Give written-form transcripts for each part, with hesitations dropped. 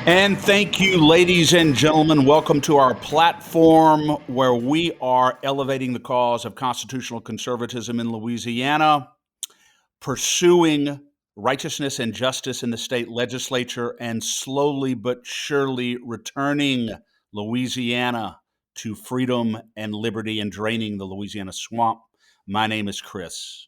And thank you, ladies and gentlemen. Welcome to our platform where we are elevating the cause of constitutional conservatism in Louisiana, pursuing righteousness and justice in the state legislature, and slowly but surely returning Louisiana to freedom and liberty and draining the Louisiana swamp. My name is Chris.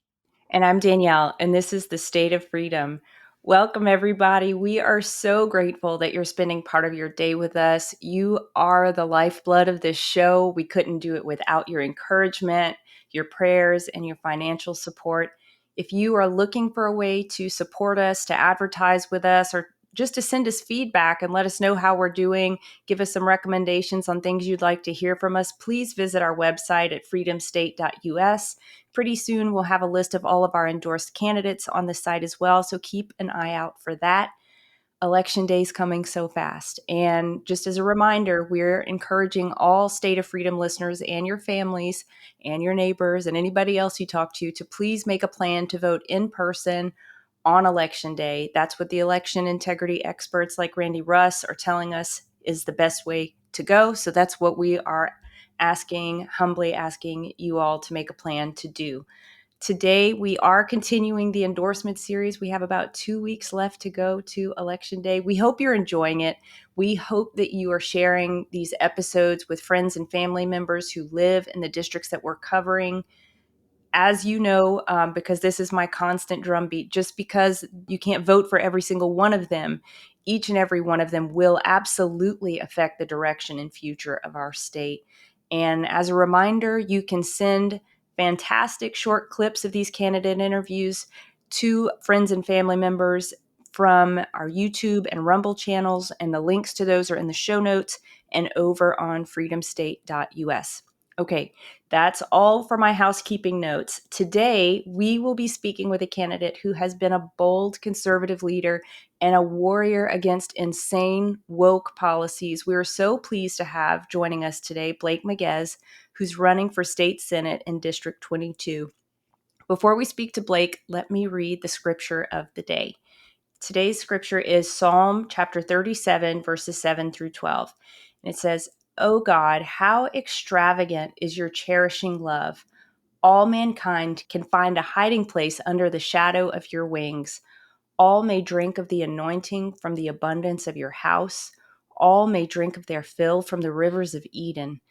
And I'm Danielle, and this is the State of Freedom. Welcome, everybody. We are so grateful that you're spending part of your day with us. You are the lifeblood of this show. We couldn't do it without your encouragement, your prayers, and your financial support. If you are looking for a way to support us, to advertise with us, or just to send us feedback and let us know how we're doing, give us some recommendations on things you'd like to hear from us, please visit our website at freedomstate.us. Pretty soon, we'll have a list of all of our endorsed candidates on the site as well, so keep an eye out for that. Election day is coming so fast. And just as a reminder, we're encouraging all State of Freedom listeners and your families and your neighbors and anybody else you talk to please make a plan to vote in person on Election day. That's what the election integrity experts like Randy Russ are telling us is the best way to go. So that's what we are humbly asking you all to make a plan to do. Today, we are continuing the endorsement series. We have about 2 weeks left to go to Election Day. We hope you're enjoying it. We hope that you are sharing these episodes with friends and family members who live in the districts that we're covering. As you know, because this is my constant drumbeat, just because you can't vote for every single one of them, each and every one of them will absolutely affect the direction and future of our state. And as a reminder, you can send fantastic short clips of these candidate interviews to friends and family members from our YouTube and Rumble channels, and the links to those are in the show notes and over on freedomstate.us. Okay, that's all for my housekeeping notes. Today, we will be speaking with a candidate who has been a bold conservative leader and a warrior against insane woke policies. We are so pleased to have joining us today Blake Miguez, who's running for state senate in District 22. Before we speak to Blake, let me read the scripture of the day. Today's scripture is Psalm chapter 37, verses 7 through 12. And it says, "O God, how extravagant is your cherishing love. All mankind can find a hiding place under the shadow of your wings. All may drink of the anointing from the abundance of your house. All may drink of their fill from the rivers of Eden.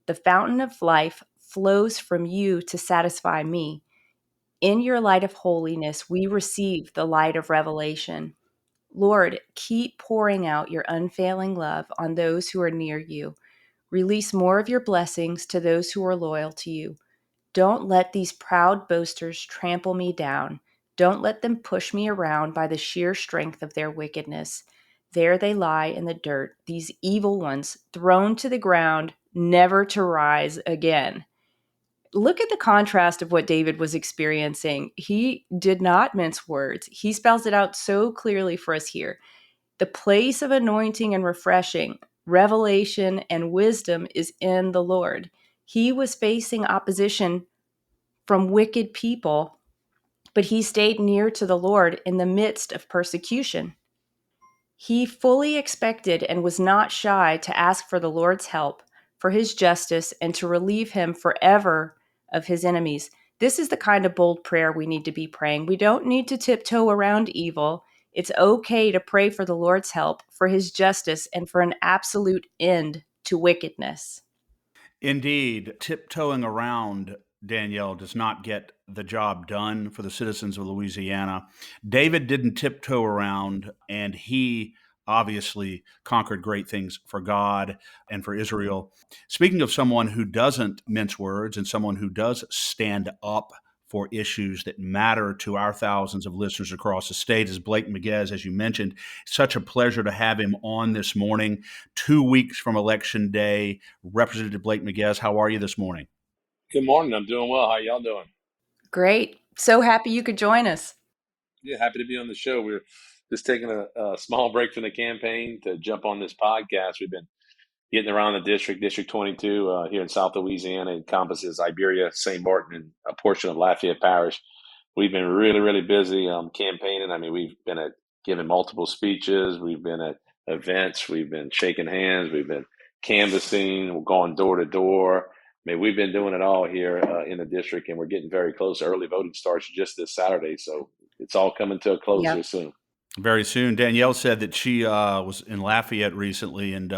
The fountain of life flows from you to satisfy me. In your light of holiness, we receive the light of revelation. Lord, keep pouring out your unfailing love on those who are near you. Release more of your blessings to those who are loyal to you. Don't let these proud boasters trample me down. Don't let them push me around by the sheer strength of their wickedness. There they lie in the dirt, these evil ones, thrown to the ground, never to rise again." Look at the contrast of what David was experiencing. He did not mince words. He spells it out so clearly for us here. The place of anointing and refreshing, revelation, and wisdom is in the Lord. He was facing opposition from wicked people, but he stayed near to the Lord in the midst of persecution. He fully expected and was not shy to ask for the Lord's help, for his justice, and to relieve him forever of his enemies. This is the kind of bold prayer we need to be praying. We don't need to tiptoe around evil. It's okay to pray for the Lord's help, for his justice, and for an absolute end to wickedness. Indeed, tiptoeing around, Danielle, does not get the job done for the citizens of Louisiana. David didn't tiptoe around, and he obviously conquered great things for God and for Israel. Speaking of someone who doesn't mince words and someone who does stand up for issues that matter to our thousands of listeners across the state is Blake Miguez, as you mentioned. Such a pleasure to have him on this morning, 2 weeks from Election Day. Representative Blake Miguez, how are you this morning? Good morning. I'm doing well. How y'all doing? Great. So happy you could join us. Yeah, happy to be on the show. We're just taking a small break from the campaign to jump on this podcast. We've been getting around the District 22 here in South Louisiana. It encompasses Iberia, St. Martin, and a portion of Lafayette Parish. We've been really, really busy campaigning. I mean, we've been giving multiple speeches. We've been events. We've been shaking hands. We've been canvassing. We're going door to door. I mean, we've been doing it all here in the district, and we're getting very close. Early voting starts just this Saturday, so it's all coming to a close Yep. here soon. Very soon. Danielle said that she was in Lafayette recently, and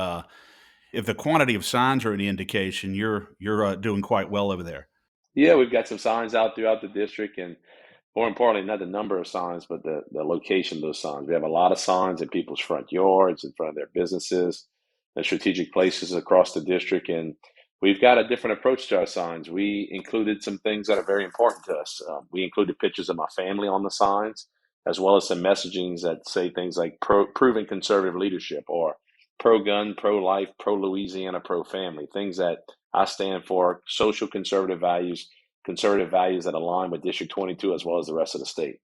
if the quantity of signs are any indication, you're doing quite well over there. Yeah, we've got some signs out throughout the district, and more importantly, not the number of signs, but the location of those signs. We have a lot of signs in people's front yards, in front of their businesses, and strategic places across the district. And we've got a different approach to our signs. We included some things that are very important to us. We included pictures of my family on the signs, as well as some messagings that say things like proven conservative leadership or pro-gun, pro-life, pro-Louisiana, pro-family, things that I stand for, social conservative values that align with District 22 as well as the rest of the state.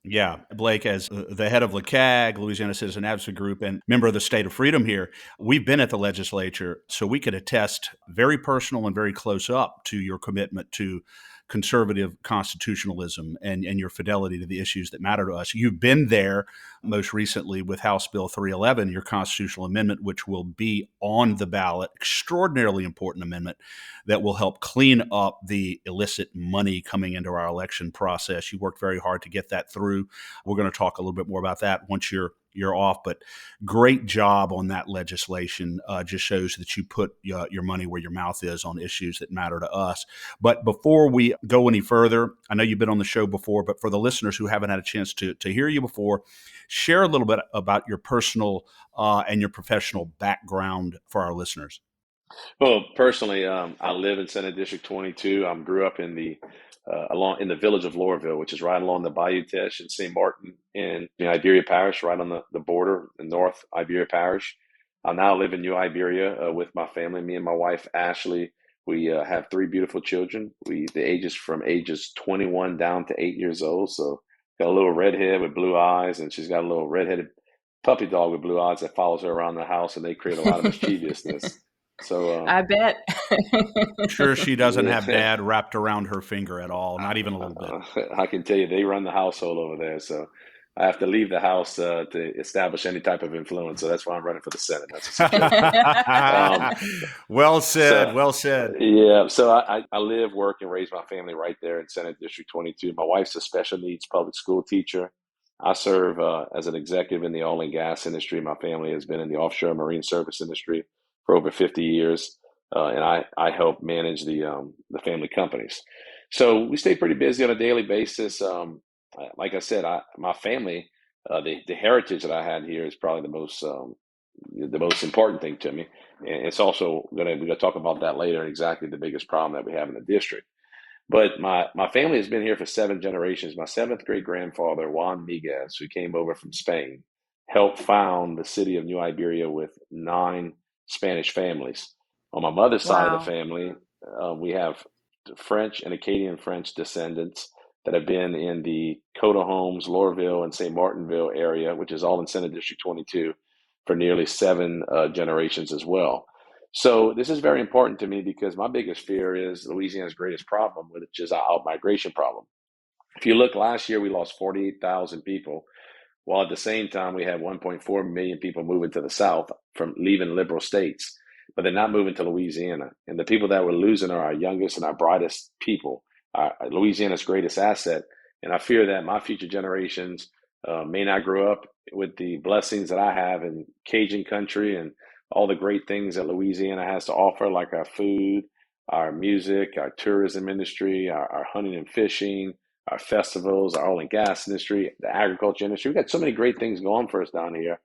Yeah, Blake, as the head of LCAG, Louisiana Citizen Advocacy Group, and member of the State of Freedom here, we've been at the legislature, so we could attest very personal and very close up to your commitment to conservative constitutionalism and your fidelity to the issues that matter to us. You've been there most recently with House Bill 311, your constitutional amendment, which will be on the ballot, extraordinarily important amendment that will help clean up the illicit money coming into our election process. You worked very hard to get that through. We're going to talk a little bit more about that once you're off, but great job on that legislation. Just shows that you put your money where your mouth is on issues that matter to us. But before we go any further, I know you've been on the show before, but for the listeners who haven't had a chance to hear you before, share a little bit about your personal and your professional background for our listeners. Well, personally, I live in Senate District 22. I grew up in in the village of Lorville, which is right along the Bayou Teche in St. Martin in Iberia Parish, right on the border in North Iberia Parish. I now live in New Iberia with my family, me and my wife, Ashley. We have three beautiful children. The ages from ages 21 down to 8 years old. So got a little redhead with blue eyes, and she's got a little redheaded puppy dog with blue eyes that follows her around the house, and they create a lot of mischievousness. So, I bet. Sure, she doesn't have yeah, dad wrapped around her finger at all, not even a little bit. I can tell you they run the household over there. So I have to leave the house to establish any type of influence. So that's why I'm running for the Senate. That's for sure. Um, Well said. so Well said. yeah, so I live, work, and raise my family right there in Senate District 22. My wife's a special needs public school teacher. I serve as an executive in the oil and gas industry. My family has been in the offshore marine service industry for over 50 years, and I help manage the family companies. So we stay pretty busy on a daily basis. Like I said, my family, the heritage that I had here is probably the most important thing to me. And it's also we're gonna talk about that later and exactly the biggest problem that we have in the district. But my family has been here for 7 generations. My seventh great grandfather, Juan Miguez, who came over from Spain, helped found the city of New Iberia with 9 Spanish families. On my mother's side of the Wow. family, we have French and Acadian French descendants that have been in the Coda Homes, Lorville, and St. Martinville area, which is all in Senate District 22, for nearly 7 generations as well. So this is very important to me because my biggest fear is Louisiana's greatest problem, which is our out-migration problem. If you look last year, we lost 48,000 people, while at the same time we had 1.4 million people moving to the South from leaving liberal states, but they're not moving to Louisiana. And the people that we're losing are our youngest and our brightest people, Louisiana's greatest asset. And I fear that my future generations may not grow up with the blessings that I have in Cajun country and all the great things that Louisiana has to offer, like our food, our music, our tourism industry, our hunting and fishing, our festivals, our oil and gas industry, the agriculture industry. We've got so many great things going for us down here.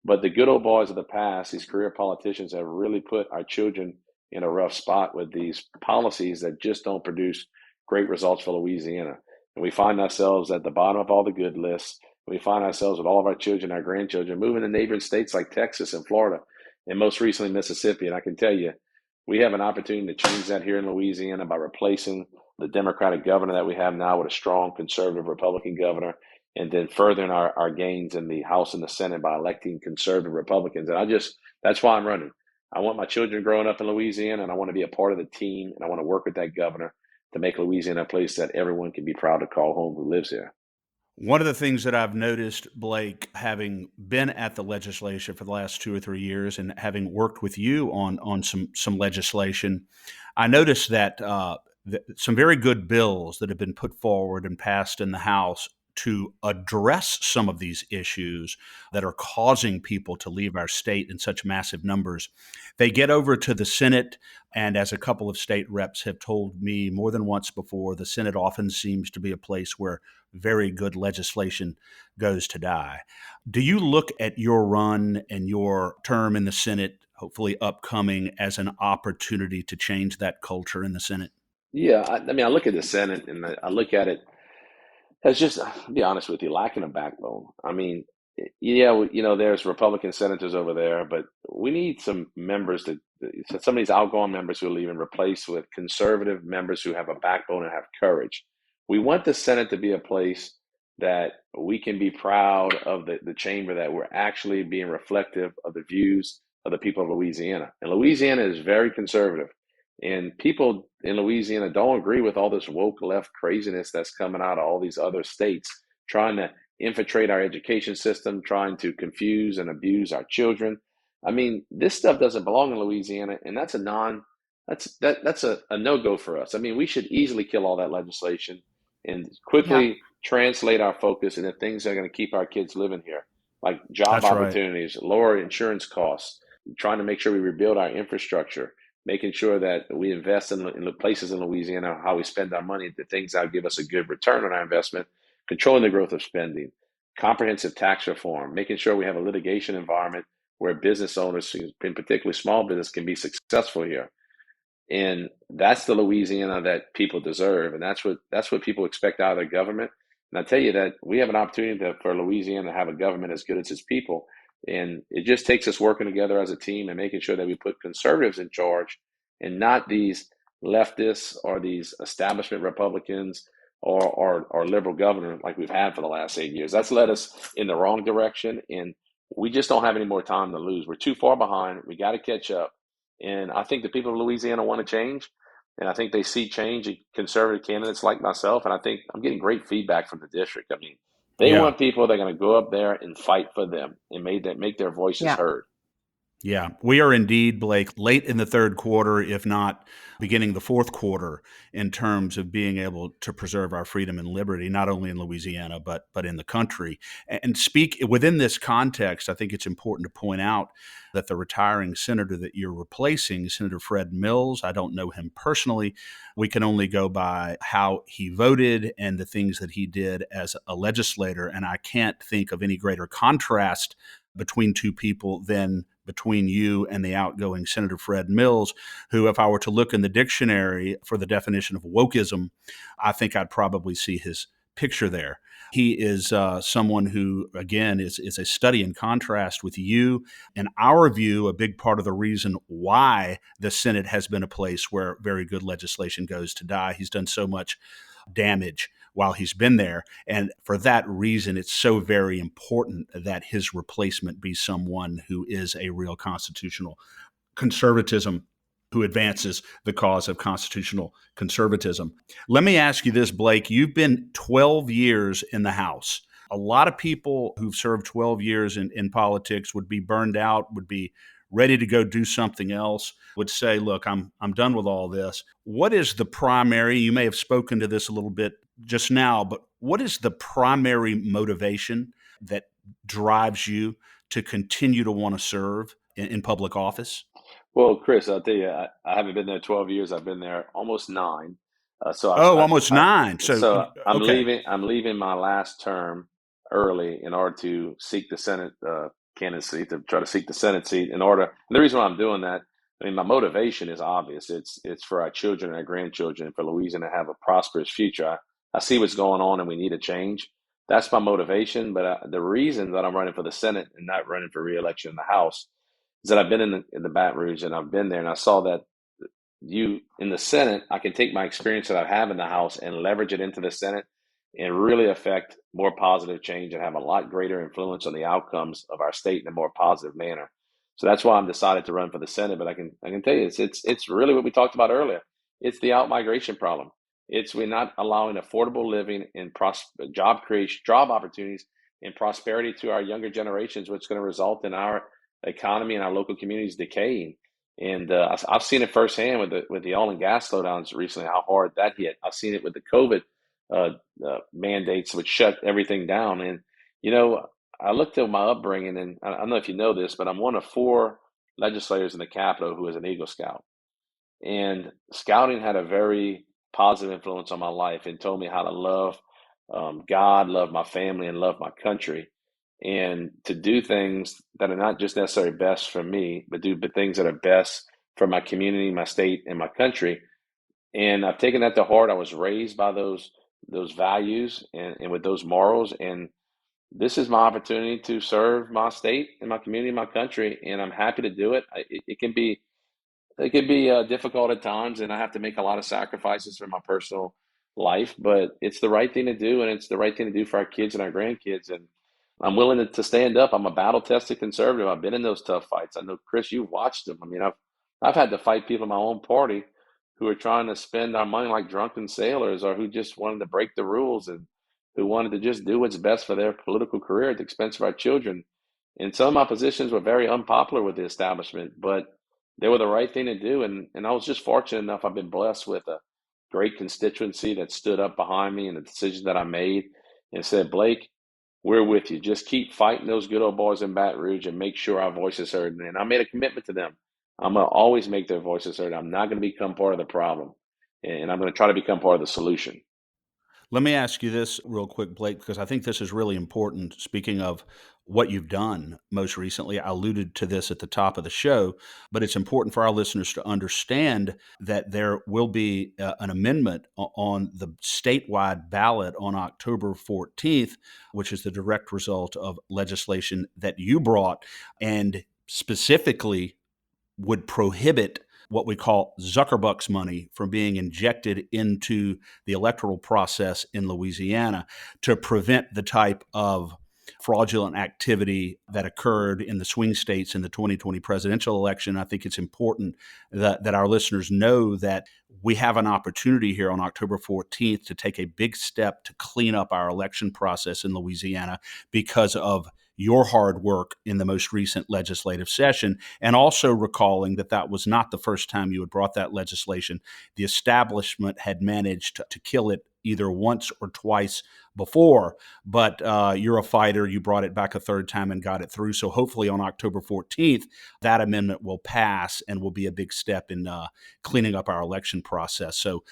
But the good old boys of the past, these career politicians, have really put our children in a rough spot with these policies that just don't produce great results for Louisiana. And we find ourselves at the bottom of all the good lists. We find ourselves with all of our children, our grandchildren, moving to neighboring states like Texas and Florida, and most recently Mississippi. And I can tell you, we have an opportunity to change that here in Louisiana by replacing the Democratic governor that we have now with a strong conservative Republican governor, and then furthering our gains in the House and the Senate by electing conservative Republicans. And that's why I'm running. I want my children growing up in Louisiana, and I want to be a part of the team, and I want to work with that governor to make Louisiana a place that everyone can be proud to call home who lives there. One of the things that I've noticed, Blake, having been at the legislature for the last 2 or 3 years and having worked with you on some legislation, I noticed that some very good bills that have been put forward and passed in the House to address some of these issues that are causing people to leave our state in such massive numbers. They get over to the Senate, and as a couple of state reps have told me more than once before, the Senate often seems to be a place where very good legislation goes to die. Do you look at your run and your term in the Senate, hopefully upcoming, as an opportunity to change that culture in the Senate? Yeah, I mean, I look at the Senate and I look at it as just, to be honest with you, lacking a backbone. I mean, yeah, there's Republican senators over there, but we need some members so some of these outgoing members who are leaving replaced with conservative members who have a backbone and have courage. We want the Senate to be a place that we can be proud of the chamber, that we're actually being reflective of the views of the people of Louisiana. And Louisiana is very conservative. And people in Louisiana don't agree with all this woke left craziness that's coming out of all these other states, trying to infiltrate our education system, trying to confuse and abuse our children. I mean, this stuff doesn't belong in Louisiana, and that's a no-go for us. I mean, we should easily kill all that legislation and Yeah. quickly translate our focus into things that are going to keep our kids living here, like job That's right. opportunities, lower insurance costs, trying to make sure we rebuild our infrastructure, making sure that we invest in the places in Louisiana, how we spend our money, the things that give us a good return on our investment, controlling the growth of spending, comprehensive tax reform, making sure we have a litigation environment where business owners, in particularly small business, can be successful here. And that's the Louisiana that people deserve, and that's what people expect out of their government. And I tell you that we have an opportunity for Louisiana to have a government as good as its people, and it just takes us working together as a team and making sure that we put conservatives in charge, and not these leftists or these establishment Republicans or liberal governor like we've had for the last 8 years. That's led us in the wrong direction, and we just don't have any more time to lose. We're too far behind. We got to catch up. And I think the people of Louisiana want to change. And I think they see change in conservative candidates like myself. And I think I'm getting great feedback from the district. I mean, they Yeah. want people that are going to go up there and fight for them and make their voices Yeah. heard. Yeah, we are indeed, Blake, late in the third quarter, if not beginning the fourth quarter, in terms of being able to preserve our freedom and liberty, not only in Louisiana but in the country. And speak within this context, I think it's important to point out that the retiring senator that you're replacing, Senator Fred Mills, I don't know him personally. We can only go by how he voted and the things that he did as a legislator, and I can't think of any greater contrast between two people than between you and the outgoing Senator Fred Mills, who, if I were to look in the dictionary for the definition of wokeism, I think I'd probably see his picture there. He is someone who, again, is a study in contrast with you. In our view, a big part of the reason why the Senate has been a place where very good legislation goes to die. He's done so much damage while he's been there. And for that reason, it's so very important that his replacement be someone who is a real constitutional conservatism, who advances the cause of constitutional conservatism. Let me ask you this, Blake. You've been 12 years in the House. A lot of people who've served 12 years in politics would be burned out, would be ready to go do something else, would say, look, I'm done with all this. What is the primary, you may have spoken to this a little bit just now, but what is the primary motivation that drives you to continue to want to serve in public office? Well, Chris, I'll tell you, I haven't been there 12 years. I've been there almost nine. Oh, almost nine. So, I'm okay. leaving my last term early in order to seek the Senate candidacy, to try to seek the Senate seat. And the reason why I'm doing that, I mean, my motivation is obvious. It's for our children and our grandchildren, and for Louisiana to have a prosperous future. I see what's going on, and we need a change. That's my motivation. But the reason that I'm running for the Senate and not running for reelection in the House is that I've been in the Baton Rouge, and I've been there, and I saw that you in the Senate, I can take my experience that I have in the House and leverage it into the Senate and really affect more positive change and have a lot greater influence on the outcomes of our state in a more positive manner. So that's why I'm decided to run for the Senate. But I can tell you, it's really what we talked about earlier. It's the out migration problem. We're not allowing affordable living and job creation, job opportunities, and prosperity to our younger generations, which is going to result in our economy and our local communities decaying. And I've seen it firsthand with the oil and gas slowdowns recently, how hard that hit. I've seen it with the COVID mandates, which shut everything down. And you know, I looked at my upbringing, and I don't know if you know this, but I'm one of 4 legislators in the Capitol who is an Eagle Scout. And scouting had a very positive influence on my life and told me how to love God, love my family, and love my country. And to do things that are not just necessarily best for me, but do things that are best for my community, my state, and my country. And I've taken that to heart. I was raised by those values and with those morals. And this is my opportunity to serve my state and my community, and my country, and I'm happy to do it. It can be difficult at times, and I have to make a lot of sacrifices for my personal life, but it's the right thing to do, and it's the right thing to do for our kids and our grandkids. And I'm willing to stand up. I'm a battle-tested conservative. I've been in those tough fights. I know, Chris, you've watched them. I mean, I've had to fight people in my own party who are trying to spend our money like drunken sailors, or who just wanted to break the rules, and who wanted to just do what's best for their political career at the expense of our children. And some of my positions were very unpopular with the establishment, but they were the right thing to do. And I was just fortunate enough. I've been blessed with a great constituency that stood up behind me and the decisions that I made and said, Blake, we're with you. Just keep fighting those good old boys in Baton Rouge and make sure our voice is heard. And I made a commitment to them. I'm going to always make their voices heard. I'm not going to become part of the problem. And I'm going to try to become part of the solution. Let me ask you this real quick, Blake, because I think this is really important. Speaking of what you've done most recently, I alluded to this at the top of the show, but it's important for our listeners to understand that there will be an amendment on the statewide ballot on October 14th, which is the direct result of legislation that you brought, and specifically would prohibit what we call Zuckerbucks money from being injected into the electoral process in Louisiana to prevent the type of fraudulent activity that occurred in the swing states in the 2020 presidential election. I think it's important that our listeners know that we have an opportunity here on October 14th to take a big step to clean up our election process in Louisiana because of your hard work in the most recent legislative session, and also recalling that that was not the first time you had brought that legislation. The establishment had managed to kill it either once or twice before, but you're a fighter. You brought it back a third time and got it through. So hopefully on October 14th, that amendment will pass and will be a big step in cleaning up our election process. So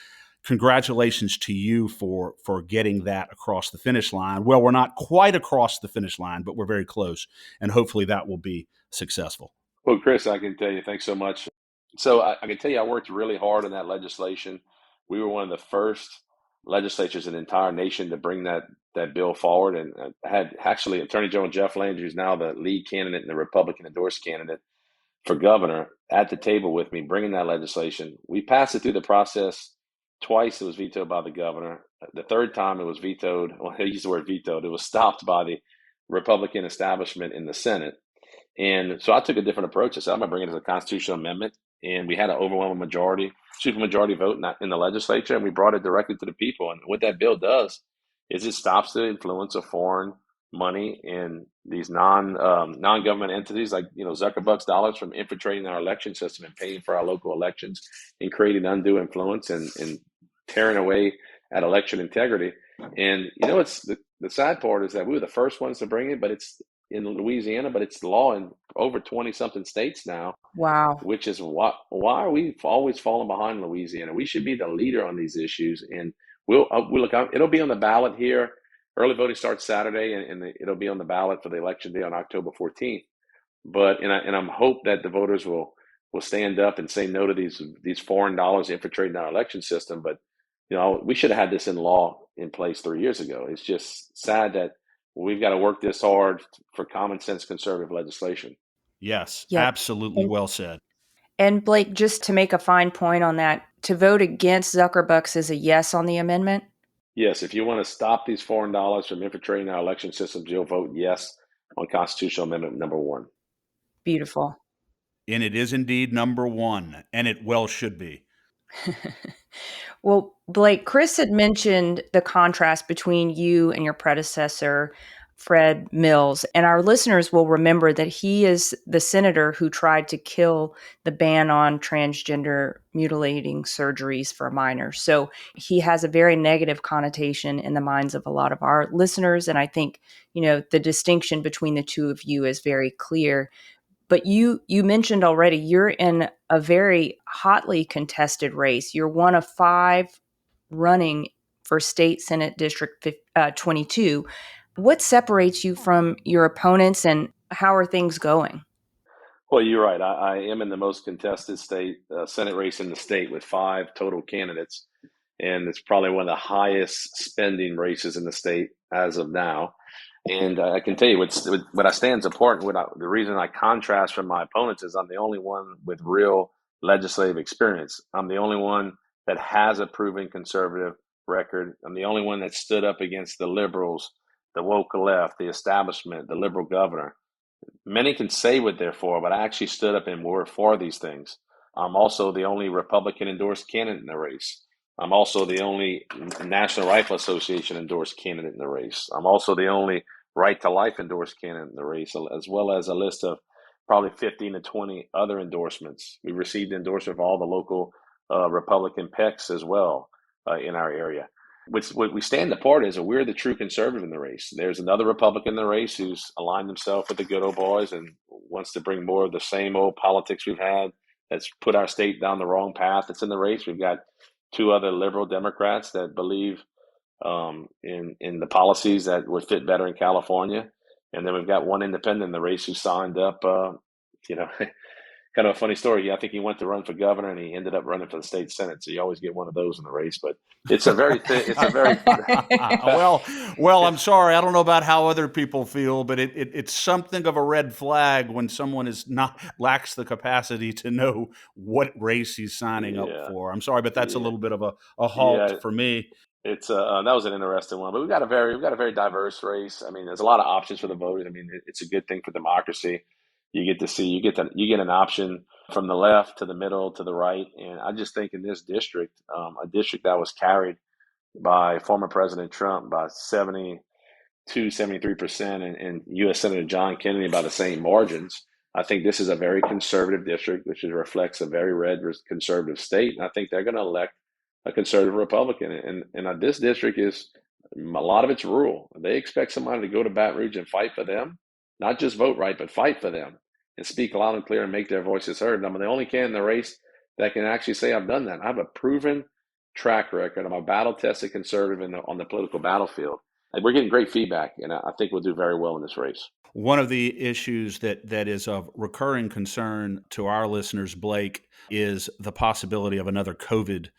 congratulations to you for getting that across the finish line. Well, we're not quite across the finish line, but we're very close, and hopefully that will be successful. Well, Chris, I can tell you, thanks so much. So I can tell you, I worked really hard on that legislation. We were one of the first legislatures in the entire nation to bring that bill forward, and I had actually Attorney General Jeff Landry, who's now the lead candidate and the Republican endorsed candidate for governor, at the table with me, bringing that legislation. We passed it through the process twice. It was vetoed by the governor. The third time it was vetoed. Well, I use the word vetoed. It was stopped by the Republican establishment in the Senate. And so I took a different approach. I said, I'm going to bring it as a constitutional amendment. And we had an overwhelming majority, supermajority vote in the legislature, and we brought it directly to the people. And what that bill does is it stops the influence of foreign money in these non-government entities like Zuckerbucks dollars from infiltrating our election system and paying for our local elections and creating undue influence and tearing away at election integrity. And it's the sad part is that we were the first ones to bring it, but it's in Louisiana, but it's the law in over 20 something states now. Wow. Which is why are we always falling behind Louisiana? We should be the leader on these issues, and we'll look. It'll be on the ballot here. Early voting starts Saturday, and it'll be on the ballot for the election day on October 14th. But I'm hope that the voters will stand up and say no to these foreign dollars infiltrating our election system. But we should have had this in law in place 3 years ago. It's just sad that we've got to work this hard for common sense conservative legislation. Yes, Yep. absolutely well said. And Blake, just to make a fine point on that, to vote against Zuckerbucks is a yes on the amendment? Yes, if you want to stop these foreign dollars from infiltrating our election systems, you'll vote yes on constitutional amendment number 1. Beautiful. And it is indeed number 1, and it well should be. Well, Blake, Chris had mentioned the contrast between you and your predecessor, Fred Mills. And our listeners will remember that he is the senator who tried to kill the ban on transgender mutilating surgeries for minors. So he has a very negative connotation in the minds of a lot of our listeners. And I think, the distinction between the two of you is very clear. But you mentioned already you're in a very hotly contested race. You're one of 5 running for State Senate District 22. What separates you from your opponents, and how are things going? Well, you're right. I am in the most contested state Senate race in the state with 5 total candidates, and it's probably one of the highest spending races in the state as of now. And I can tell you what I stand apart. The reason I contrast from my opponents is I'm the only one with real legislative experience. I'm the only one that has a proven conservative record. I'm the only one that stood up against the liberals, the woke left, the establishment, the liberal governor. Many can say what they're for, but I actually stood up and were for these things. I'm also the only Republican endorsed candidate in the race. I'm also the only National Rifle Association endorsed candidate in the race. I'm also the only Right to Life endorsed candidate in the race, as well as a list of probably 15 to 20 other endorsements. We received endorsement for all the local Republican PECs as well in our area. What we stand apart is that we're the true conservative in the race. There's another Republican in the race who's aligned himself with the good old boys and wants to bring more of the same old politics we've had. That's put our state down the wrong path. That's in the race. We've got 2 other liberal Democrats that believe in the policies that would fit better in California, and then we've got 1 independent in the race who signed up. You know, kind of a funny story. I think he went to run for governor and he ended up running for the state senate. So you always get one of those in the race. But it's a very it's a very well, I'm sorry. I don't know about how other people feel, but it's something of a red flag when someone is not lacks the capacity to know what race he's signing up yeah, for. I'm sorry, but that's a yeah, little bit of a halt yeah. for me. It's that was an interesting one, but we've got a very diverse race. I mean, there's a lot of options for the voters. I mean, it's a good thing for democracy. You get an option from the left to the middle to the right, and I just think in this district, a district that was carried by former President Trump by 73%, and U.S. Senator John Kennedy by the same margins. I think this is a very conservative district, which reflects a very red conservative state. And I think they're going to elect a conservative Republican. And this district is a lot of it's rural. They expect somebody to go to Baton Rouge and fight for them, not just vote right, but fight for them and speak loud and clear and make their voices heard. And I'm the only candidate in the race that can actually say I've done that. I have a proven track record. I'm a battle tested conservative on the political battlefield. And we're getting great feedback, and I think we'll do very well in this race. One of the issues that is of recurring concern to our listeners, Blake, is the possibility of another COVID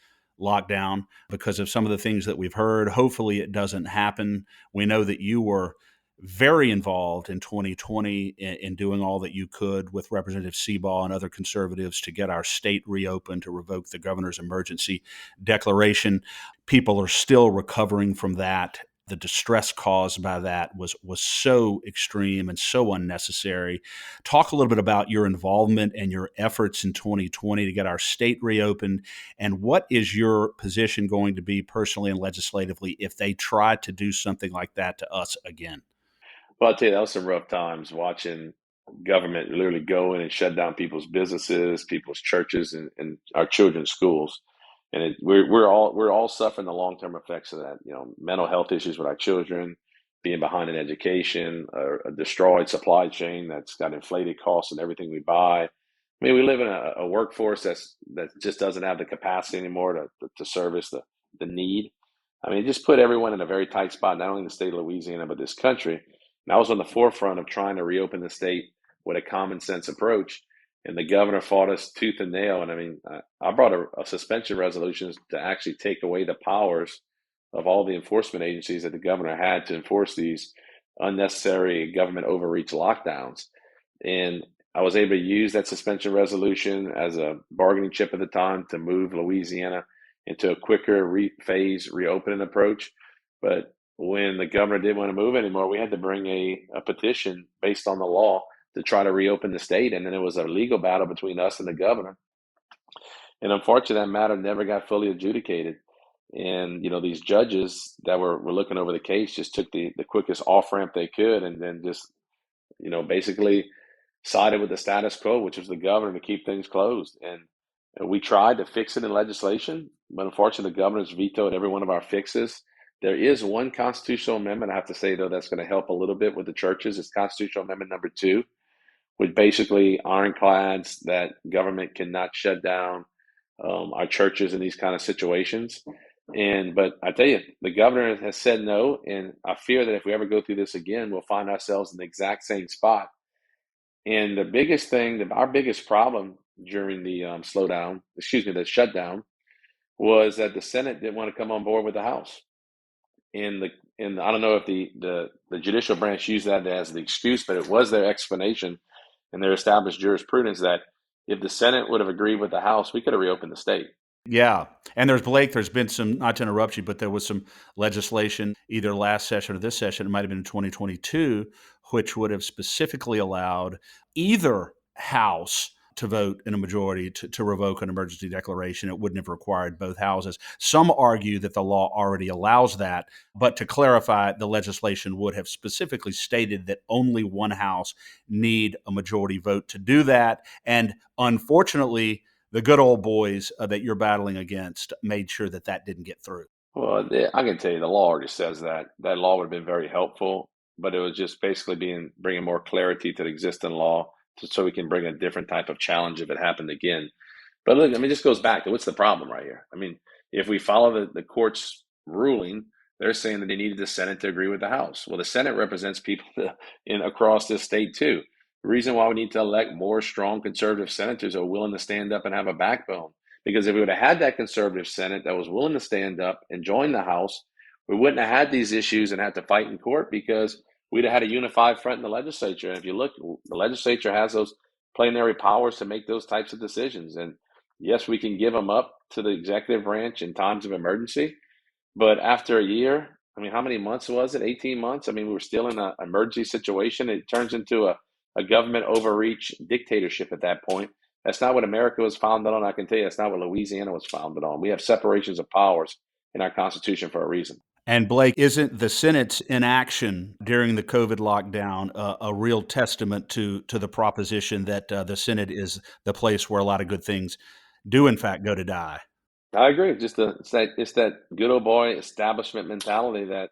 lockdown because of some of the things that we've heard. Hopefully, it doesn't happen. We know that you were very involved in 2020 in doing all that you could with Representative Seabaugh and other conservatives to get our state reopened, to revoke the governor's emergency declaration. People are still recovering from that. The distress caused by that was so extreme and so unnecessary. Talk a little bit about your involvement and your efforts in 2020 to get our state reopened, and what is your position going to be personally and legislatively if they try to do something like that to us again? Well, I'll tell you, that was some rough times watching government literally go in and shut down people's businesses, people's churches, and our children's schools. And we're all suffering the long term effects of that. You know, mental health issues with our children, being behind in education, a destroyed supply chain that's got inflated costs in everything we buy. I mean, we live in a workforce that just doesn't have the capacity anymore to service the need. I mean, it just put everyone in a very tight spot, not only in the state of Louisiana, but this country. And I was on the forefront of trying to reopen the state with a common sense approach. And the governor fought us tooth and nail. And I mean, I brought a suspension resolution to actually take away the powers of all the enforcement agencies that the governor had to enforce these unnecessary government overreach lockdowns. And I was able to use that suspension resolution as a bargaining chip at the time to move Louisiana into a quicker phase reopening approach. But when the governor didn't want to move anymore, we had to bring a petition based on the law to try to reopen the state. And then it was a legal battle between us and the governor. And unfortunately, that matter never got fully adjudicated. And, these judges that were looking over the case just took the quickest off ramp they could, and then just, basically sided with the status quo, which was the governor, to keep things closed. And we tried to fix it in legislation, but unfortunately, the governor's vetoed every one of our fixes. There is one constitutional amendment, I have to say, though, that's going to help a little bit with the churches. It's Constitutional Amendment number 2, which basically ironclads that government cannot shut down our churches in these kind of situations. But I tell you, the governor has said no, and I fear that if we ever go through this again, we'll find ourselves in the exact same spot. And the biggest thing, our biggest problem during the the shutdown, was that the Senate didn't want to come on board with the House. And I don't know if the judicial branch used that as the excuse, but it was their explanation and their established jurisprudence that if the Senate would have agreed with the House, we could have reopened the state. Yeah. And there's been some, not to interrupt you, but there was some legislation either last session or this session, it might have been in 2022, which would have specifically allowed either house to vote in a majority to revoke an emergency declaration. It wouldn't have required both houses. Some argue that the law already allows that, but to clarify, the legislation would have specifically stated that only one house need a majority vote to do that. And unfortunately, the good old boys that you're battling against made sure that that didn't get through. Well, I can tell you the law already says that. That law would have been very helpful, but it was just basically bringing more clarity to the existing law so we can bring a different type of challenge if it happened again. But look, this goes back to what's the problem right here? If we follow the court's ruling, they're saying that they needed the Senate to agree with the House. Well, the Senate represents people across this state too. The reason why we need to elect more strong conservative senators who are willing to stand up and have a backbone. Because if we would have had that conservative Senate that was willing to stand up and join the House, we wouldn't have had these issues and had to fight in court, because we'd have had a unified front in the legislature. And if you look, the legislature has those plenary powers to make those types of decisions. And yes, we can give them up to the executive branch in times of emergency. But after a year, how many months was it? 18 months? We were still in an emergency situation. It turns into a government overreach dictatorship at that point. That's not what America was founded on. I can tell you that's not what Louisiana was founded on. We have separations of powers in our Constitution for a reason. And Blake, isn't the Senate's inaction during the COVID lockdown a real testament to the proposition that the Senate is the place where a lot of good things do, in fact, go to die? I agree. It's that good old boy establishment mentality that,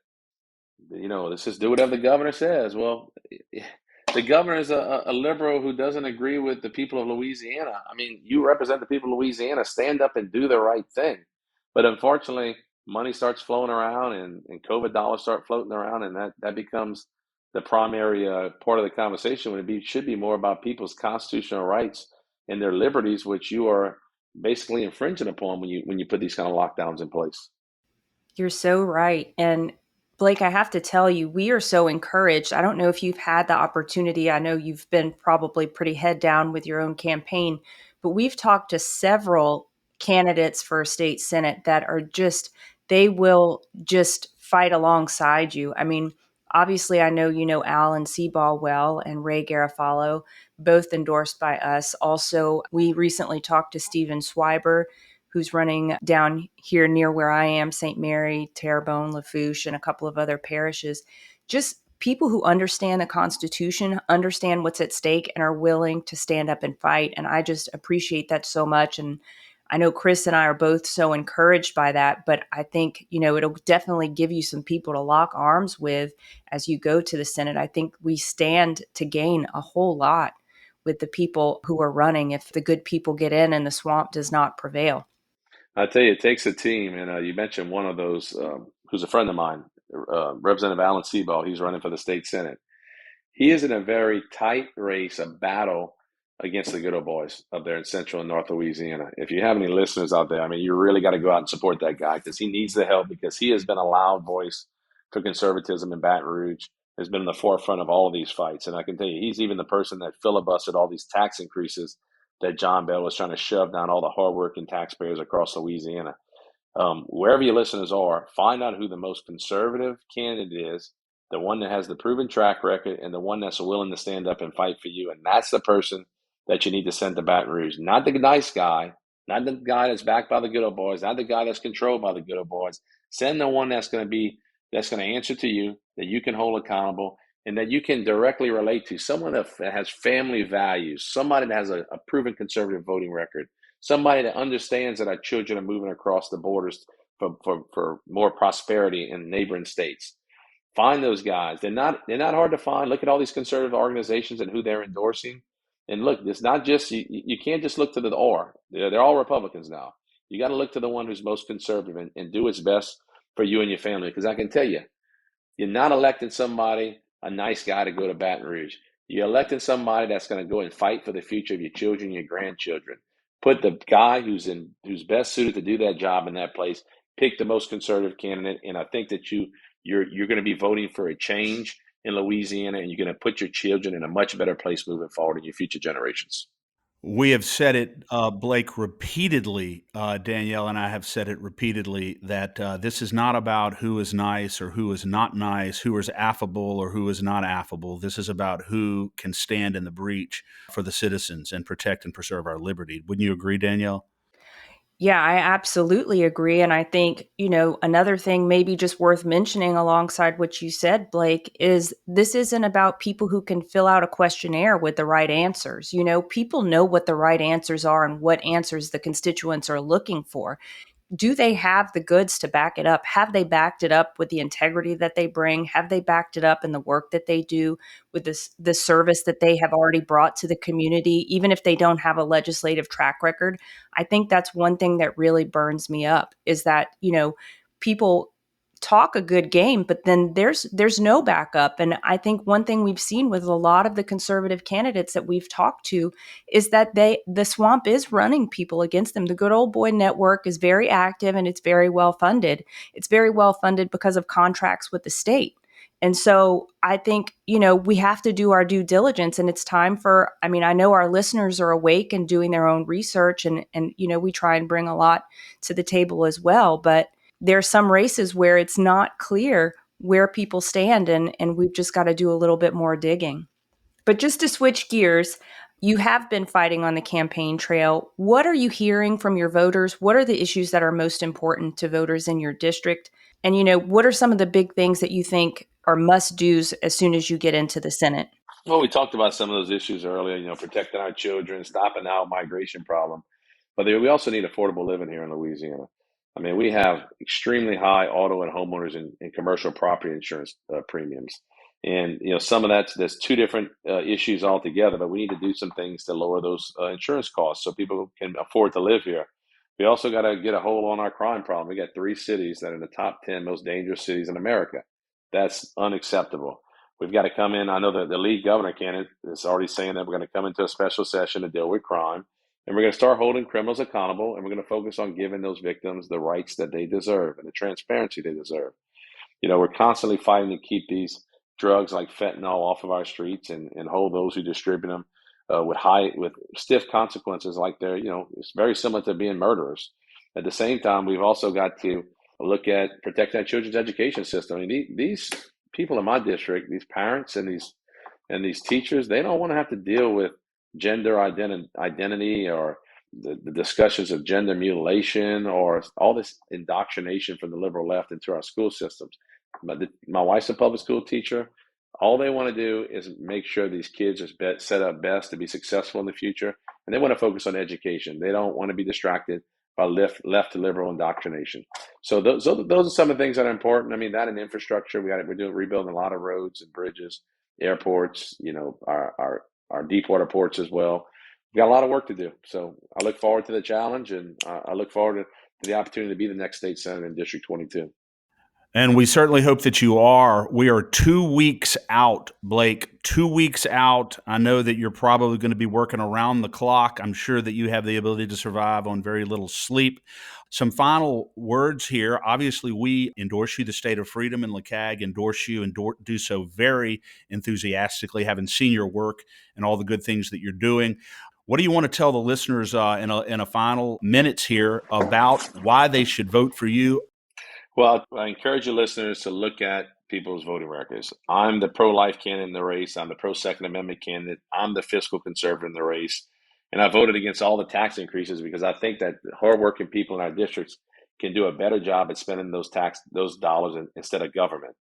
let's just do whatever the governor says. Well, the governor is a liberal who doesn't agree with the people of Louisiana. You represent the people of Louisiana. Stand up and do the right thing. But unfortunately, money starts flowing around and COVID dollars start floating around, and that becomes the primary part of the conversation, when it should be more about people's constitutional rights and their liberties, which you are basically infringing upon when you put these kind of lockdowns in place. You're so right. And Blake, I have to tell you, we are so encouraged. I don't know if you've had the opportunity. I know you've been probably pretty head down with your own campaign, but we've talked to several candidates for state Senate that are they will just fight alongside you. Obviously, I know you know Alan Seaball well and Ray Garofalo, both endorsed by us. Also, we recently talked to Stephen Swiber, who's running down here near where I am, St. Mary, Terrebonne, Lafourche, and a couple of other parishes. Just people who understand the Constitution, understand what's at stake, and are willing to stand up and fight. And I just appreciate that so much. And I know Chris and I are both so encouraged by that, but I think, it'll definitely give you some people to lock arms with as you go to the Senate. I think we stand to gain a whole lot with the people who are running if the good people get in and the swamp does not prevail. I tell you, it takes a team, and you mentioned one of those who's a friend of mine, Representative Alan Seaball. He's running for the state Senate. He is in a very tight race, a battle against the good old boys up there in Central and North Louisiana. If you have any listeners out there, you really got to go out and support that guy, because he needs the help, because he has been a loud voice for conservatism in Baton Rouge, has been in the forefront of all of these fights. And I can tell you, he's even the person that filibustered all these tax increases that John Bell was trying to shove down all the hardworking taxpayers across Louisiana. Wherever your listeners are, find out who the most conservative candidate is, the one that has the proven track record, and the one that's willing to stand up and fight for you. And that's the person that you need to send to Baton Rouge. Not the nice guy, not the guy that's backed by the good old boys, not the guy that's controlled by the good old boys. Send the one that's going to answer to you, that you can hold accountable, and that you can directly relate to. Someone that has family values, somebody that has a proven conservative voting record, somebody that understands that our children are moving across the borders for more prosperity in neighboring states. Find those guys. They're not hard to find. Look at all these conservative organizations and who they're endorsing. And look, it's not just you can't just look to the or. They're all Republicans now. You got to look to the one who's most conservative and do its best for you and your family. Because I can tell you, you're not electing somebody, a nice guy, to go to Baton Rouge. You're electing somebody that's going to go and fight for the future of your children, your grandchildren. Put the guy who's best suited to do that job in that place. Pick the most conservative candidate, and I think that you're going to be voting for a change in Louisiana, and you're going to put your children in a much better place moving forward in your future generations. We have said it, Blake, repeatedly. Danielle and I have said it repeatedly that this is not about who is nice or who is not nice, who is affable or who is not affable. This is about who can stand in the breach for the citizens and protect and preserve our liberty. Wouldn't you agree, Danielle? Yeah, I absolutely agree. And I think, another thing maybe just worth mentioning alongside what you said, Blake, is this isn't about people who can fill out a questionnaire with the right answers. People know what the right answers are and what answers the constituents are looking for. Do they have the goods to back it up? Have they backed it up with the integrity that they bring? Have they backed it up in the work that they do, with the service that they have already brought to the community, even if they don't have a legislative track record? I think that's one thing that really burns me up, is that, people talk a good game, but then there's no backup. And I think one thing we've seen with a lot of the conservative candidates that we've talked to is that the swamp is running people against them. The good old boy network is very active and it's very well funded. It's very well funded because of contracts with the state. And so I think, we have to do our due diligence, and it's time for, I know our listeners are awake and doing their own research, and we try and bring a lot to the table as well. But there are some races where it's not clear where people stand, and we've just got to do a little bit more digging. But just to switch gears, you have been fighting on the campaign trail. What are you hearing from your voters? What are the issues that are most important to voters in your district? And, what are some of the big things that you think are must-dos as soon as you get into the Senate? Well, we talked about some of those issues earlier, protecting our children, stopping the out migration problem. But we also need affordable living here in Louisiana. I mean, we have extremely high auto and homeowners and commercial property insurance premiums. And, some of there's two different issues altogether, but we need to do some things to lower those insurance costs so people can afford to live here. We also got to get a hold on our crime problem. We got 3 cities that are in the top 10 most dangerous cities in America. That's unacceptable. We've got to come in. I know that the lead governor candidate is already saying that we're going to come into a special session to deal with crime. And we're going to start holding criminals accountable, and we're going to focus on giving those victims the rights that they deserve and the transparency they deserve. We're constantly fighting to keep these drugs like fentanyl off of our streets and hold those who distribute them with stiff consequences, like it's very similar to being murderers. At the same time, we've also got to look at protecting our children's education system. I mean, these people in my district, these parents and these teachers, they don't want to have to deal with gender identity or the discussions of gender mutilation or all this indoctrination from the liberal left into our school systems. My wife's a public school teacher. All they want to do is make sure these kids are set up best to be successful in the future, and they want to focus on education. They don't want to be distracted by left to liberal indoctrination. So those are some of the things that are important. I mean, that and infrastructure. We're rebuilding a lot of roads and bridges, airports. Our deep water ports as well. We've got a lot of work to do. So I look forward to the challenge, and I look forward to the opportunity to be the next state senator in District 22. And we certainly hope that you are. We are 2 weeks out, Blake, 2 weeks out. I know that you're probably going to be working around the clock. I'm sure that you have the ability to survive on very little sleep. Some final words here. Obviously, we endorse you, the state of freedom, and LeCag endorse you and do so very enthusiastically, having seen your work and all the good things that you're doing. What do you want to tell the listeners in a final minutes here about why they should vote for you? Well, I encourage your listeners to look at people's voting records. I'm the pro-life candidate in the race. I'm the pro-Second Amendment candidate. I'm the fiscal conservative in the race. And I voted against all the tax increases because I think that hardworking people in our districts can do a better job at spending those dollars instead of government.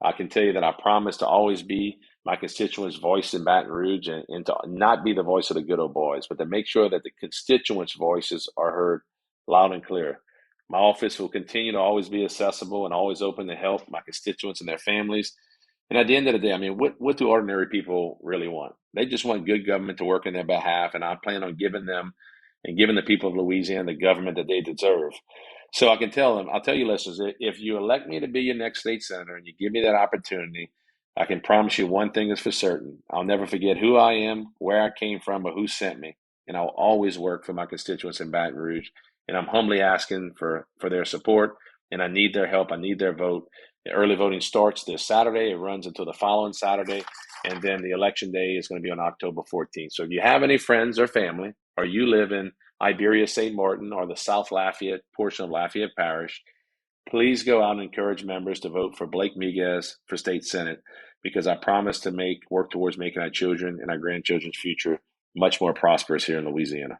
I can tell you that I promise to always be my constituents' voice in Baton Rouge, and to not be the voice of the good old boys, but to make sure that the constituents' voices are heard loud and clear. My office will continue to always be accessible and always open to help my constituents and their families. And at the end of the day, I mean, what do ordinary people really want? They just want good government to work in their behalf, and I plan on giving them and giving the people of Louisiana the government that they deserve. So I can tell them, I'll tell you, listeners, if you elect me to be your next state senator and you give me that opportunity, I can promise you one thing is for certain. I'll never forget who I am, where I came from, or who sent me. And I'll always work for my constituents in Baton Rouge. And I'm humbly asking for their support, and I need their help. I need their vote. The early voting starts this Saturday. It runs until the following Saturday. And then the election day is going to be on October 14th. So if you have any friends or family, or you live in Iberia St. Martin or the South Lafayette portion of Lafayette Parish, please go out and encourage members to vote for Blake Miguez for state senate, because I promise to work towards making our children and our grandchildren's future much more prosperous here in Louisiana.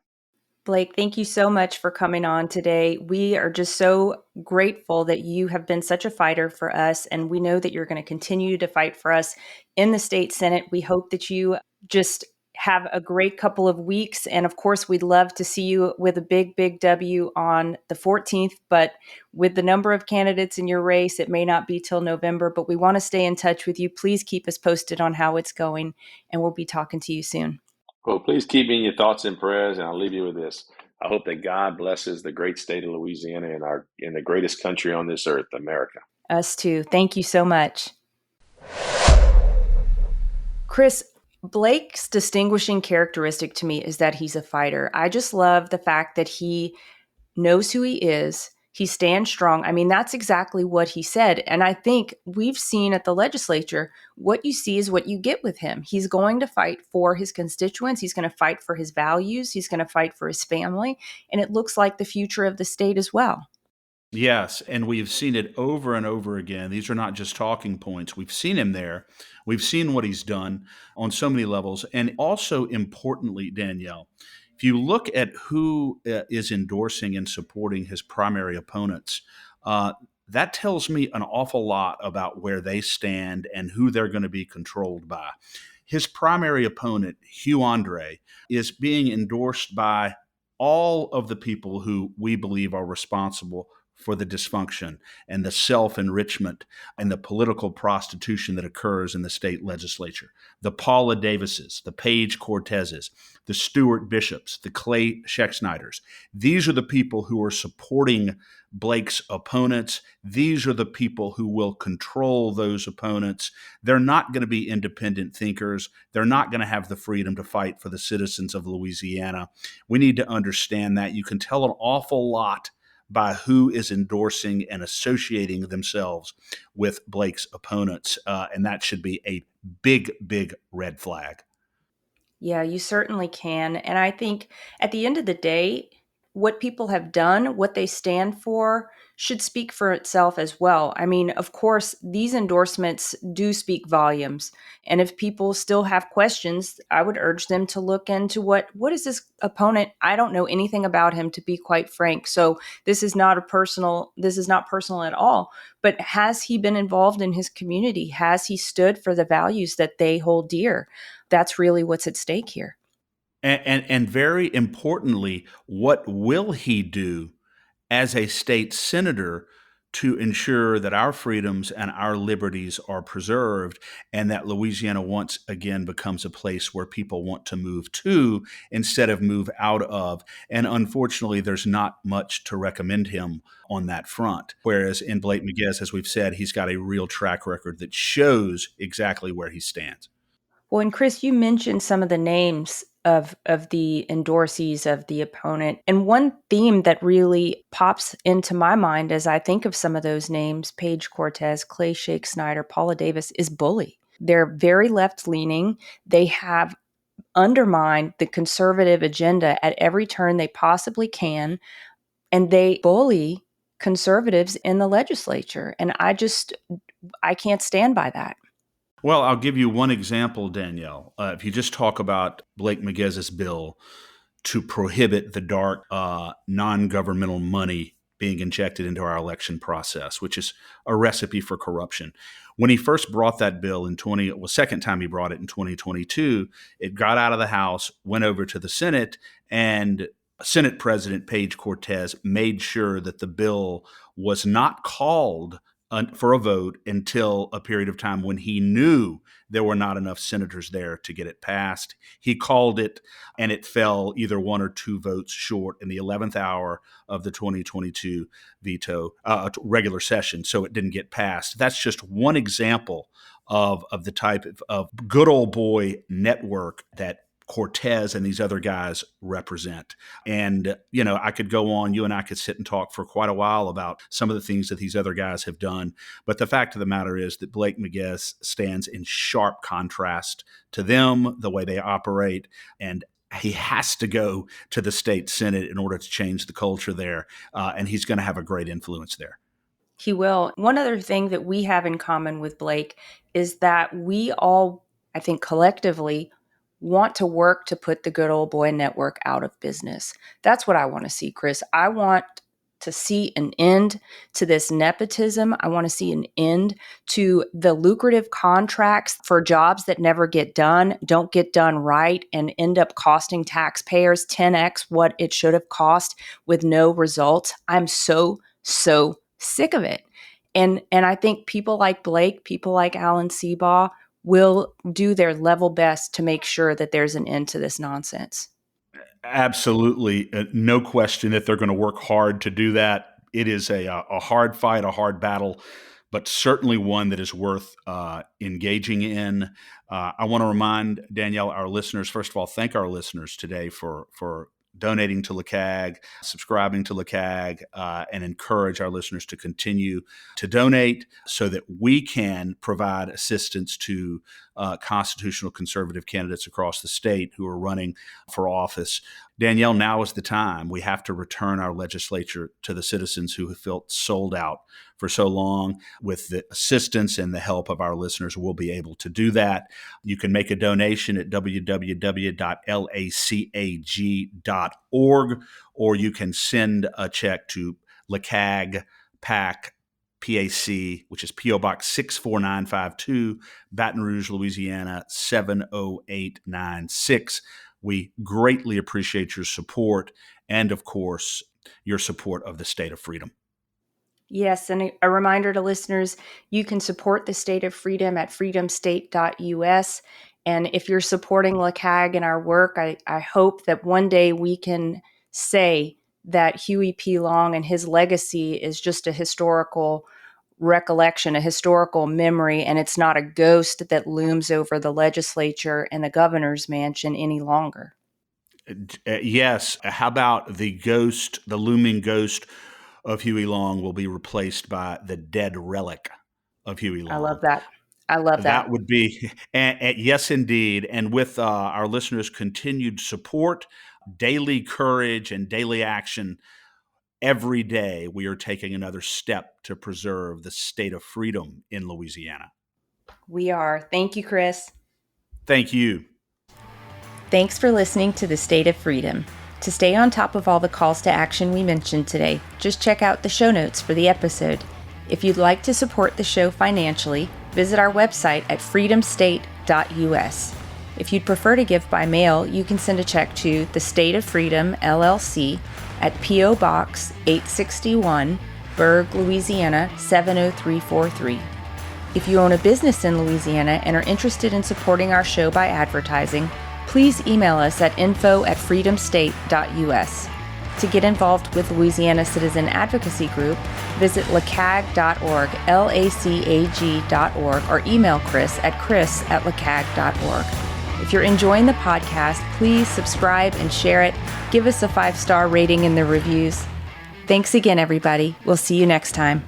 Blake, thank you so much for coming on today. We are just so grateful that you have been such a fighter for us, and we know that you're going to continue to fight for us in the state Senate. We hope that you just have a great couple of weeks. And of course, we'd love to see you with a big, big W on the 14th. But with the number of candidates in your race, it may not be till November, but we want to stay in touch with you. Please keep us posted on how it's going, and we'll be talking to you soon. Well, please keep me in your thoughts and prayers, and I'll leave you with this. I hope that God blesses the great state of Louisiana and in the greatest country on this earth, America. Us too. Thank you so much. Chris, Blake's distinguishing characteristic to me is that he's a fighter. I just love the fact that he knows who he is. He stands strong. I mean, that's exactly what he said. And I think we've seen at the legislature, what you see is what you get with him. He's going to fight for his constituents. He's going to fight for his values. He's going to fight for his family. And it looks like the future of the state as well. Yes, and we've seen it over and over again. These are not just talking points. We've seen him there. We've seen what he's done on so many levels. And also importantly, Danielle, if you look at who is endorsing and supporting his primary opponents, that tells me an awful lot about where they stand and who they're going to be controlled by. His primary opponent, Hugh Andre, is being endorsed by all of the people who we believe are responsible for the dysfunction and the self-enrichment and the political prostitution that occurs in the state legislature. The Paula Davises, the Paige Cortezes, the Stuart Bishops, the Clay Schexneiders. These are the people who are supporting Blake's opponents. These are the people who will control those opponents. They're not going to be independent thinkers. They're not going to have the freedom to fight for the citizens of Louisiana. We need to understand that. You can tell an awful lot by who is endorsing and associating themselves with Blake's opponents. And that should be a big, big red flag. Yeah, you certainly can. And I think at the end of the day, what people have done, what they stand for, should speak for itself as well. I mean, of course, these endorsements do speak volumes. And if people still have questions, I would urge them to look into what is this opponent? I don't know anything about him, to be quite frank. So this is not personal at all. But has he been involved in his community? Has he stood for the values that they hold dear? That's really what's at stake here. And very importantly, what will he do as a state senator to ensure that our freedoms and our liberties are preserved and that Louisiana once again becomes a place where people want to move to instead of move out of? And unfortunately, there's not much to recommend him on that front. Whereas in Blake Miguez, as we've said, he's got a real track record that shows exactly where he stands. Well, and Chris, you mentioned some of the names of the endorsees of the opponent. And one theme that really pops into my mind as I think of some of those names, Paige Cortez, Clay Schexnayder, Paula Davis, is bully. They're very left-leaning. They have undermined the conservative agenda at every turn they possibly can, and they bully conservatives in the legislature. And I can't stand by that. Well, I'll give you one example, Danielle. If you just talk about Blake Miguez's bill, to prohibit the dark non-governmental money being injected into our election process, which is a recipe for corruption. When he first brought that bill second time he brought it in 2022, it got out of the House, went over to the Senate, and Senate President Page Cortez made sure that the bill was not called for a vote until a period of time when he knew there were not enough senators there to get it passed. He called it, and it fell either 1 or 2 votes short in the 11th hour of the 2022 regular session, so it didn't get passed. That's just one example of the type of good old boy network that Cortez and these other guys represent. And, I could go on, you and I could sit and talk for quite a while about some of the things that these other guys have done. But the fact of the matter is that Blake Miguez stands in sharp contrast to them, the way they operate. And he has to go to the state Senate in order to change the culture there. And he's going to have a great influence there. He will. One other thing that we have in common with Blake is that we all, I think collectively, want to work to put the good old boy network out of business. That's what I want to see, Chris. I want to see an end to this nepotism. I want to see an end to the lucrative contracts for jobs that never get done, don't get done right, and end up costing taxpayers 10x what it should have cost with no results. I'm so sick of it. And I think people like Blake, people like Alan Seabaugh will do their level best to make sure that there's an end to this nonsense. Absolutely. No question that they're going to work hard to do that. It is a hard fight, a hard battle, but certainly one that is worth engaging in. I want to remind, Danielle, our listeners, first of all, thank our listeners today for donating to LeCag, subscribing to LeCag, and encourage our listeners to continue to donate so that we can provide assistance to constitutional conservative candidates across the state who are running for office. Danielle, now is the time. We have to return our legislature to the citizens who have felt sold out for so long. With the assistance and the help of our listeners, we'll be able to do that. You can make a donation at www.lacag.org, or you can send a check to LeCag PAC, PAC, which is P.O. Box 64952, Baton Rouge, Louisiana, 70896. We greatly appreciate your support and, of course, your support of the State of Freedom. Yes, and a reminder to listeners, you can support the State of Freedom at freedomstate.us. And if you're supporting LeCag and our work, I hope that one day we can say that Huey P. Long and his legacy is just a historical recollection, a historical memory, and it's not a ghost that looms over the legislature and the governor's mansion any longer. Yes. How about the looming ghost of Huey Long will be replaced by the dead relic of Huey Long? I love that. That would be, and yes, indeed. And with our listeners' continued support, daily courage, and daily action, every day we are taking another step to preserve the state of freedom in Louisiana. We are. Thank you, Chris. Thank you. Thanks for listening to the State of Freedom. To stay on top of all the calls to action we mentioned today, just check out the show notes for the episode. If you'd like to support the show financially, visit our website at freedomstate.us. If you'd prefer to give by mail, you can send a check to the State of Freedom, LLC, at P.O. Box 861, Berg, Louisiana, 70343. If you own a business in Louisiana and are interested in supporting our show by advertising, please email us at info@freedomstate.us. To get involved with Louisiana Citizen Advocacy Group, visit lacag.org, lacag.org, or email Chris at chris@lacag.org. If you're enjoying the podcast, please subscribe and share it. Give us a 5-star rating in the reviews. Thanks again, everybody. We'll see you next time.